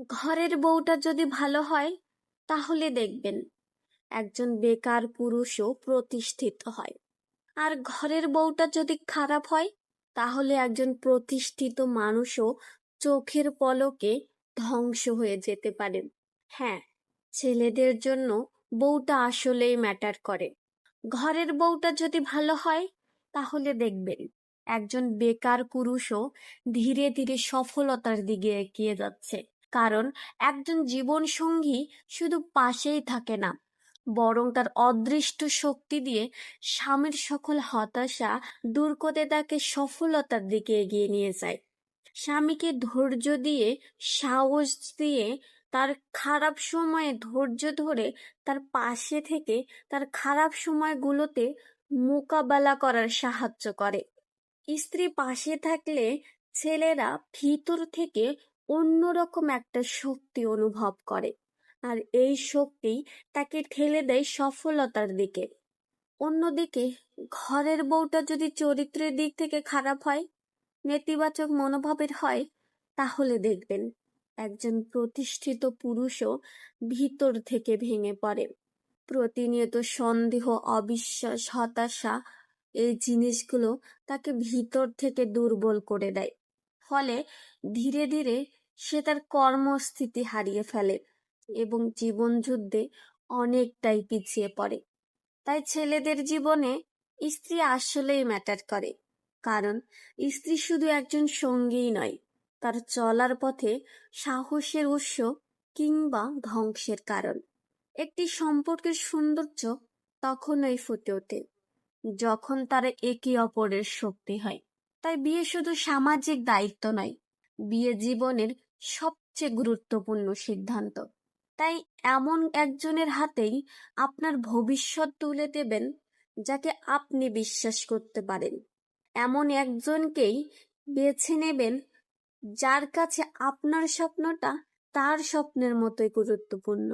ঘরের বউটা যদি ভালো হয় তাহলে দেখবেন একজন বেকার পুরুষও প্রতিষ্ঠিত হয়। আর ঘরের বউটা যদি খারাপ হয় তাহলে একজন প্রতিষ্ঠিত মানুষও চোখের পলকে ধ্বংস হয়ে যেতে পারেন। হ্যাঁ, ছেলেদের জন্য বউটা আসলেই ম্যাটার করে। ঘরের বউটা যদি ভালো হয় তাহলে দেখবেন একজন বেকার পুরুষও ধীরে ধীরে সফলতার দিকে এগিয়ে যাচ্ছে। কারণ একজন জীবন সঙ্গী শুধু পাশেই থাকে না, বরং তার অদৃষ্ট শক্তি দিয়ে স্বামীর সকল হতাশা দূর করে তাকে সফলতার দিকে এগিয়ে নিয়ে যায়। স্বামীকে ধৈর্য দিয়ে, সাহস দিয়ে, তার খারাপ সময়ে ধৈর্য ধরে তার পাশে থেকে তার খারাপ সময়গুলোতে মোকাবেলা করার সাহায্য করে। স্ত্রী পাশে থাকলে ছেলেরা ভিতর থেকে অন্যরকম একটা শক্তি অনুভব করে, আর এই শক্তি তাকে ঠেলে দেয় সফলতার দিকে। অন্যদিকে ঘরের বউটা যদি চরিত্রের দিক থেকে খারাপ হয়, নেতিবাচক মনোভাবের হয়, তাহলে দেখবেন একজন প্রতিষ্ঠিত পুরুষও ভিতর থেকে ভেঙে পড়ে। প্রতিনিয়ত সন্দেহ, অবিশ্বাস, হতাশা, এই জিনিসগুলো তাকে ভিতর থেকে দুর্বল করে দেয়। ফলে ধীরে ধীরে সে তার কর্মস্থিতি হারিয়ে ফেলে এবং জীবন যুদ্ধে অনেকটাই পিছিয়ে পড়ে। তাই ছেলেদের জীবনে স্ত্রী আসলেই ম্যাটার করে। কারণ স্ত্রী শুধু একজন সঙ্গীই নয়, তার চলার পথে সাহসের উৎস কিংবা ধ্বংসের কারণ। একটি সম্পর্কের সৌন্দর্য তখনই ফুটে ওঠে যখন তারা একে অপরের শক্তি হয়। তাই বিয়ে শুধু সামাজিক দায়িত্ব নয়, বিয়ে জীবনের সবচেয়ে গুরুত্বপূর্ণ সিদ্ধান্ত। তাই এমন একজনের হাতেই আপনার ভবিষ্যৎ তুলে দেবেন যাকে আপনি বিশ্বাস করতে পারেন। এমন একজনকেই বেছে নেবেন যার কাছে আপনার স্বপ্নটা তার স্বপ্নের মতোই গুরুত্বপূর্ণ।